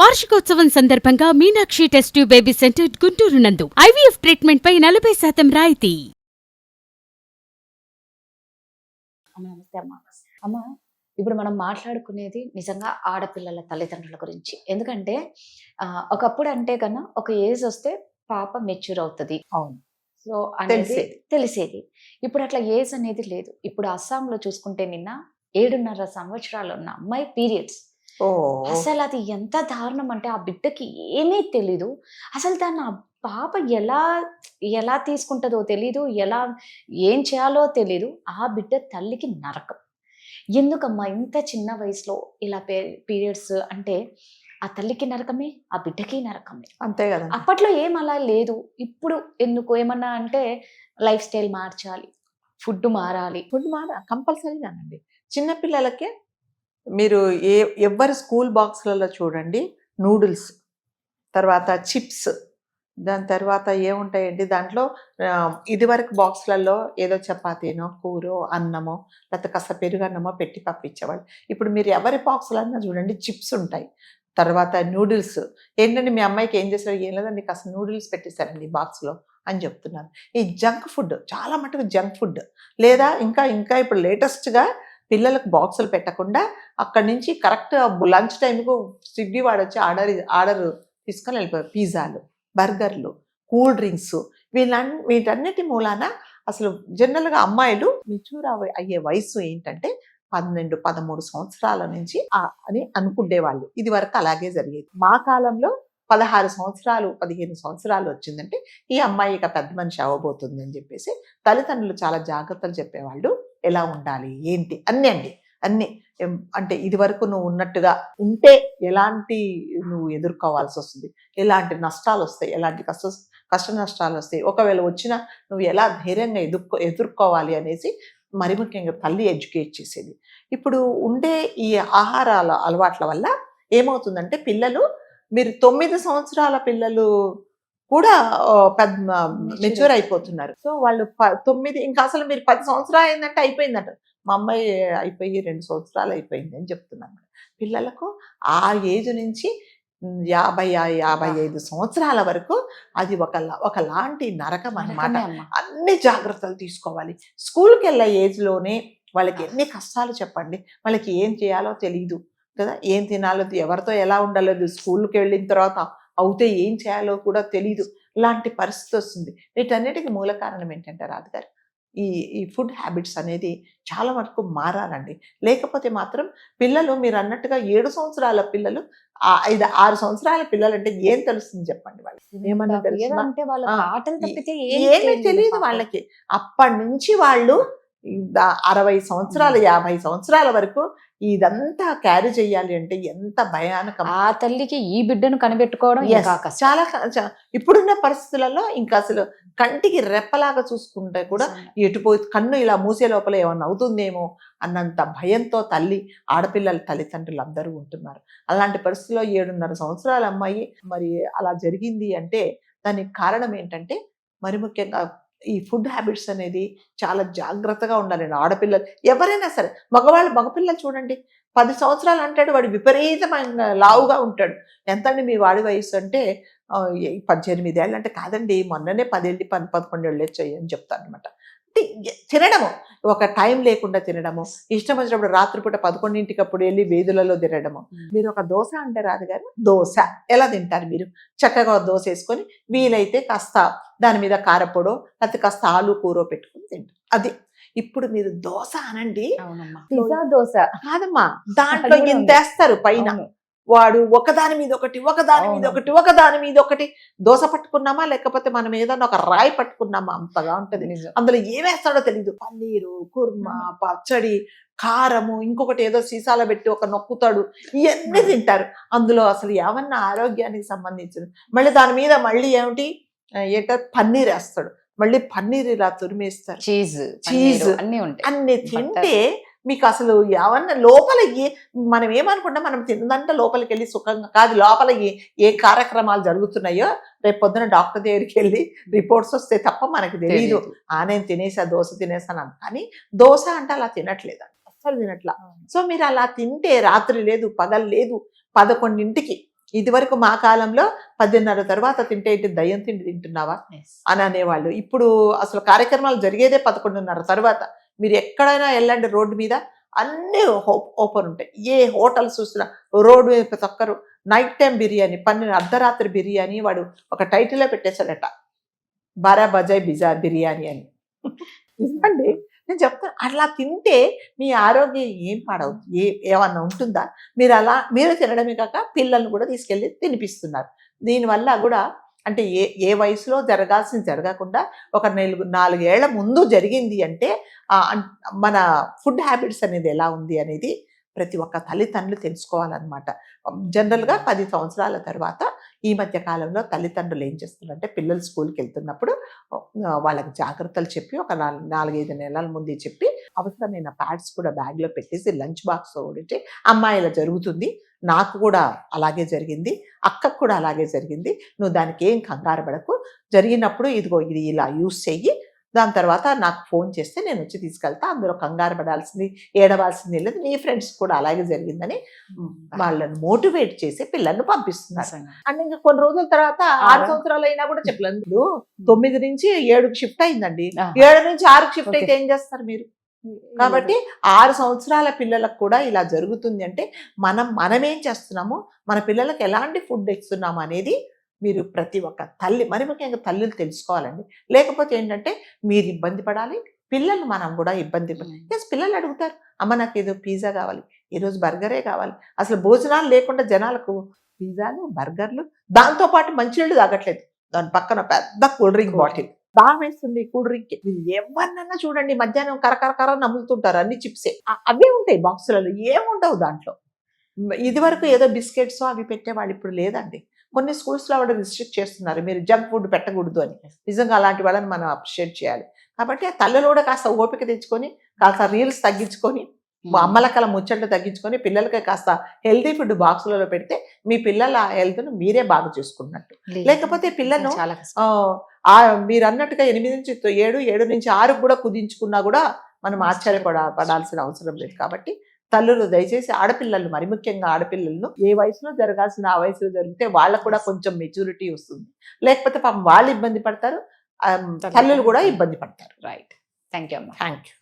వార్షికోత్సవం సందర్భంగా Meenakshi test tube baby centre Guntur నందు ఐవీఎఫ్ ట్రీట్మెంట్ పై 40% రాయితీ. నమస్తే అమ్మ. అమ్మ, ఇప్పుడు మనం మాట్లాడుకునేది నిజంగా ఆడపిల్లల తల్లిదండ్రుల గురించి. ఎందుకంటే ఒకప్పుడు అంటే కన్నా ఒక ఏజ్ వస్తే పాప మెచ్యూర్ అవుతుంది. అవును, సో అనేది తెలిసేది. ఇప్పుడు అట్లా ఏజ్ అనేది లేదు. ఇప్పుడు అస్సాంలో చూసుకుంటే నిన్న 7.5 సంవత్సరాలు ఉన్న అమ్మాయి పీరియడ్స్. అసలు అది ఎంత దారుణం అంటే ఆ బిడ్డకి ఏమీ తెలీదు. అసలు దాన్ని ఆ పాప ఎలా ఎలా తీసుకుంటుందో తెలీదు, ఏం చేయాలో తెలీదు. ఆ బిడ్డ తల్లికి నరకం. ఎందుకమ్మా ఇంత చిన్న వయసులో ఇలా పీరియడ్స్ అంటే ఆ తల్లికి నరకమే, ఆ బిడ్డకి నరకమే. అంతే కదా. అప్పట్లో ఏం అలా లేదు. ఇప్పుడు ఎందుకు ఏమన్నా అంటే లైఫ్ స్టైల్ మార్చాలి, ఫుడ్ మారాలి. ఫుడ్ కంపల్సరీగానండి. చిన్నపిల్లలకే మీరు ఎవ్వరి స్కూల్ బాక్స్లలో చూడండి నూడిల్స్, తర్వాత చిప్స్, దాని తర్వాత ఏముంటాయండి దాంట్లో ఇదివరకు బాక్స్లలో ఏదో చపాతీనో కూరో అన్నమో లేకపోతే కాస్త పెరుగన్నమో పెట్టి పంపించేవాళ్ళు. ఇప్పుడు మీరు ఎవరి బాక్స్లన్నా చూడండి చిప్స్ ఉంటాయి, తర్వాత నూడిల్స్. ఏంటంటే మీ అమ్మాయికి ఏం చేశారు, ఏం లేదండి కాస్త నూడిల్స్ పెట్టేశారండి బాక్స్లో అని చెప్తున్నారు. ఈ జంక్ ఫుడ్ చాలా మటుకు జంక్ ఫుడ్. లేదా ఇంకా ఇప్పుడు లేటెస్ట్గా పిల్లలకు బాక్సులు పెట్టకుండా అక్కడి నుంచి కరెక్ట్ లంచ్ టైంకు స్విగ్గీ వాడొచ్చి ఆర్డర్ తీసుకొని వెళ్ళిపోయారు. పిజ్జాలు, బర్గర్లు, కూల్ డ్రింక్స్, వీటన్నిటి మూలాన అసలు జనరల్గా అమ్మాయిలు మెచ్యూర్ అయ్యే వయసు ఏంటంటే 12-13 సంవత్సరాల నుంచి అని అనుకునేవాళ్ళు. ఇది వరకు అలాగే జరిగేది. మా కాలంలో 16 సంవత్సరాలు 15 సంవత్సరాలు వచ్చిందంటే ఈ అమ్మాయి ఇక పెద్ద మనిషి అవ్వబోతుంది అని చెప్పేసి తల్లిదండ్రులు చాలా జాగ్రత్తలు చెప్పేవాళ్ళు. ఎలా ఉండాలి ఏంటి అన్నీ అంటే ఇది వరకు నువ్వు ఉన్నట్టుగా ఉంటే ఎలాంటి నువ్వు ఎదుర్కోవాల్సి వస్తుంది, ఎలాంటి నష్టాలు వస్తాయి, ఎలాంటి కష్ట నష్టాలు వస్తాయి, ఒకవేళ వచ్చినా నువ్వు ఎలా ధైర్యంగా ఎదుర్కోవాలి అనేసి మరి ముఖ్యంగా తల్లి ఎడ్యుకేట్ చేసేది. ఇప్పుడు ఉండే ఈ ఆహారాల అలవాట్ల వల్ల ఏమవుతుందంటే పిల్లలు, మీరు 9 సంవత్సరాల పిల్లలు కూడా పెద్ద మెచ్యూర్ అయిపోతున్నారు. సో వాళ్ళు 9 ఇంకా అసలు మీరు 10 సంవత్సరాలు అయిందంటే అయిపోయిందంట. మా అమ్మాయి అయిపోయి 2 సంవత్సరాలు అయిపోయింది అని చెప్తున్నాను. పిల్లలకు ఆ ఏజ్ నుంచి 50-55 సంవత్సరాల వరకు అది ఒకలాంటి నరకం అన్నమాట. అన్ని జాగ్రత్తలు తీసుకోవాలి. స్కూల్కి వెళ్ళే ఏజ్లోనే వాళ్ళకి ఎన్ని కష్టాలు చెప్పండి. వాళ్ళకి ఏం చేయాలో తెలియదు కదా, ఏం తినాలో, ఎవరితో ఎలా ఉండాలో, స్కూల్కి వెళ్ళిన తర్వాత అవుతే ఏం చేయాలో కూడా తెలీదు. ఇలాంటి పరిస్థితి వస్తుంది. వీటన్నిటికీ మూల కారణం ఏంటంటే రాజుగారు, ఈ ఫుడ్ హ్యాబిట్స్ అనేది చాలా వరకు మారాలండి. లేకపోతే మాత్రం పిల్లలు మీరు అన్నట్టుగా 7 సంవత్సరాల పిల్లలు 5-6 సంవత్సరాల పిల్లలు అంటే ఏం తెలుస్తుంది చెప్పండి వాళ్ళకి? ఏమన్నా ఏమీ తెలియదు వాళ్ళకి. అప్పటి నుంచి వాళ్ళు 60 సంవత్సరాలు 50 సంవత్సరాల వరకు ఇదంతా క్యారీ చేయాలి అంటే ఎంత భయానకం. ఆ తల్లికి ఈ బిడ్డను కనిపెట్టుకోవడం చాలా ఇప్పుడున్న పరిస్థితులలో ఇంకా అసలు కంటికి రెప్పలాగా చూసుకుంటే కూడా ఎటుపోయి కన్ను ఇలా మూసే లోపల ఏమన్నా అవుతుందేమో అన్నంత భయంతో ఆడపిల్లల తల్లిదండ్రులు అందరూ ఉంటున్నారు. అలాంటి పరిస్థితుల్లో 7.5 సంవత్సరాల అమ్మాయి మరి అలా జరిగింది అంటే దానికి కారణం ఏంటంటే మరి ముఖ్యంగా ఈ ఫుడ్ హ్యాబిట్స్ అనేది చాలా జాగ్రత్తగా ఉండాలండి. ఆడపిల్లలు ఎవరైనా సరే, మగపిల్లలు చూడండి, 10 సంవత్సరాలు అంటాడు వాడు విపరీతమైన లావుగా ఉంటాడు. ఎంతండి మీ వాడి వయసు అంటే 18 ఏళ్ళు అంటే కాదండి, మొన్ననే 10-11 ఏళ్ళు వచ్చాయి అని చెప్తాను అనమాట. అంటే తినడము ఒక టైం లేకుండా తినడము, ఇష్టం వచ్చినప్పుడు రాత్రిపూట 11ంటికి అప్పుడు వెళ్ళి వీధులలో తినడము. మీరు ఒక దోశ అంటే రాదుగారు, దోశ ఎలా తింటారు మీరు? చక్కగా దోశ వేసుకొని వీలైతే కాస్త దాని మీద కారపొడో లేకపోతే కాస్త ఆలు కూరో పెట్టుకుని తింటారు. అది ఇప్పుడు మీరు దోశ అనండి, దోశ కాదమ్మా, దాంట్లో ఇంత వేస్తారు పైన. వాడు ఒకదాని మీద ఒకటి దోశ పట్టుకున్నామా లేకపోతే మనం ఏదన్నా ఒక రాయి పట్టుకున్నామా అంతగా ఉంటది. అందులో ఏమేస్తాడో తెలీదు. పన్నీరు, కుర్మా, పచ్చడి, కారము, ఇంకొకటి ఏదో సీసాలో పెట్టి ఒక నొక్కుతాడు. ఇవన్నీ తింటారు. అందులో అసలు ఏమన్నా ఆరోగ్యానికి సంబంధించింది. మళ్ళీ దాని మీద మళ్ళీ ఏమిటి పన్నీర్ వేస్తాడు, మళ్ళీ పన్నీర్ ఇలా తురిమేస్తారు, చీజ్ అన్ని తింటే మీకు అసలు ఏమన్నా లోపల మనం ఏమనుకుంటాం, మనం తిందంటే లోపలికి వెళ్ళి సుఖంగా కాదు, లోపల ఏ కార్యక్రమాలు జరుగుతున్నాయో రేపు పొద్దున డాక్టర్ దగ్గరికి వెళ్ళి రిపోర్ట్స్ వస్తే తప్ప మనకు తెలియదు. నేను తినేసా, దోశ తినేసాను. కానీ దోశ అంటే అలా తినట్లేదు, అస్సలు తినట్లా. సో మీరు అలా తింటే రాత్రి లేదు పగలు లేదు 11ంటికి ఇది వరకు మా కాలంలో 10:30 తర్వాత తింటే ఏంటి దయ్యం తిండి తింటున్నావా అని అనేవాళ్ళు. ఇప్పుడు అసలు కార్యక్రమాలు జరిగేదే 11:30 తర్వాత. మీరు ఎక్కడైనా వెళ్ళండి రోడ్డు మీద అన్నీ ఓపెన్ ఉంటాయి. ఏ హోటల్స్ చూసినా రోడ్డు మీద ప్రతి ఒక్కరు నైట్ టైం బిర్యానీ, అర్ధరాత్రి బిర్యానీ వాడు ఒక టైటిలే పెట్టేశాడట, బారా బజాయ్ బిర్యానీ అని. నిజండి, నేను చెప్తాను, అలా తింటే మీ ఆరోగ్యం ఏం పాడవుతుంది, ఏమన్నా ఉంటుందా? మీరు తినడమే కాక పిల్లల్ని కూడా తీసుకెళ్ళి తినిపిస్తున్నారు. దీనివల్ల కూడా అంటే ఏ వయసులో జరగాల్సింది జరగకుండా ఒక 4 ఏళ్ల ముందు జరిగింది అంటే మన ఫుడ్ హ్యాబిట్స్ అనేది ఎలా ఉంది అనేది ప్రతి ఒక్క తల్లిదండ్రులు తెలుసుకోవాలన్నమాట. జనరల్గా 10 సంవత్సరాల తర్వాత ఈ మధ్య కాలంలో తల్లిదండ్రులు ఏం చేస్తున్నారంటే పిల్లలు స్కూల్కి వెళ్తున్నప్పుడు వాళ్ళకి జాగ్రత్తలు చెప్పి ఒక 4-5 నెలల ముందే చెప్పి అవసరమైన ప్యాడ్స్ కూడా బ్యాగ్లో పెట్టేసి లంచ్ బాక్స్ ఓడితే అమ్మాయిలా జరుగుతుంది, నాకు కూడా అలాగే జరిగింది, అక్కకు కూడా అలాగే జరిగింది, నువ్వు దానికి ఏం కంగారు పడకు, జరిగినప్పుడు ఇదిగో ఇది ఇలా యూస్ చెయ్యి, దాని తర్వాత నాకు ఫోన్ చేస్తే నేను వచ్చి తీసుకెళ్తా, అందులో కంగారు పడాల్సింది ఏడవాల్సింది లేదు, నీ ఫ్రెండ్స్ కూడా అలాగే జరిగిందని వాళ్ళని మోటివేట్ చేసి పిల్లల్ని పంపిస్తున్నారు. అండ్ ఇంకా కొన్ని రోజుల తర్వాత 6 సంవత్సరాలు అయినా కూడా చెప్పలేదు. 9 నుంచి 7కి షిఫ్ట్ అయిందండి, 7 నుంచి 6కి షిఫ్ట్ అయితే ఏం చేస్తారు మీరు? కాబట్టి 6 సంవత్సరాల పిల్లలకు కూడా ఇలా జరుగుతుంది అంటే మనమేం చేస్తున్నాము, మన పిల్లలకు ఎలాంటి ఫుడ్ ఇస్తున్నాము అనేది మీరు ప్రతి ఒక్క తల్లి, మరి ముఖ్యంగా తల్లులు తెలుసుకోవాలండి. లేకపోతే ఏంటంటే మీరు ఇబ్బంది పడాలి, పిల్లలు మనం కూడా ఇబ్బంది పడాలి. పిల్లలు అడుగుతారు, అమ్మ నాకు ఏదో పిజ్జా కావాలి, ఈరోజు బర్గరే కావాలి. అసలు భోజనాలు లేకుండా జనాలకు పిజ్జాలు, బర్గర్లు, దాంతోపాటు మంచినీళ్ళు తాగట్లేదు, దాని పక్కన పెద్ద కూల్ డ్రింక్ బాటిల్, బాగా వేస్తుంది కూల్ డ్రింక్. ఎవరినన్నా చూడండి మధ్యాహ్నం కరకరకర నమ్ముతుంటారు, అన్ని చిప్సే అవే ఉంటాయి బాక్సులలో, ఏముండవు దాంట్లో. ఇది వరకు ఏదో బిస్కెట్స్ అవి పెట్టేవాళ్ళు, ఇప్పుడు లేదండి. కొన్ని స్కూల్స్లో కూడా రిస్ట్రిక్ట్ చేస్తున్నారు, మీరు జంక్ ఫుడ్ పెట్టకూడదు అని. నిజంగా అలాంటి వాళ్ళని మనం అప్రిషియేట్ చేయాలి. కాబట్టి ఆ తల్లులు కూడా కాస్త ఓపిక తెచ్చుకొని, కాస్త రీల్స్ తగ్గించుకొని, అమ్మలకల ముచ్చట్లు తగ్గించుకొని, పిల్లలకి కాస్త హెల్తీ ఫుడ్ బాక్సులలో పెడితే మీ పిల్లల హెల్త్ను మీరే బాగా చూసుకున్నట్టు. లేకపోతే పిల్లలు మీరు అన్నట్టుగా 8 నుంచి 7, 7 నుంచి 6 కూడా కుదించుకున్నా కూడా మనం ఆశ్చర్యపడాల్సిన అవసరం లేదు. కాబట్టి తల్లులు దయచేసి ఆడపిల్లలు, మరి ముఖ్యంగా ఆడపిల్లలను ఏ వయసులో జరగాల్సిన ఆ వయసులో జరిగితే వాళ్ళకు కూడా కొంచెం మెచ్యూరిటీ వస్తుంది. లేకపోతే పాపం వాళ్ళు ఇబ్బంది పడతారు, తల్లులు కూడా ఇబ్బంది పడతారు. రైట్, థ్యాంక్ యూ అమ్మా. Thank you.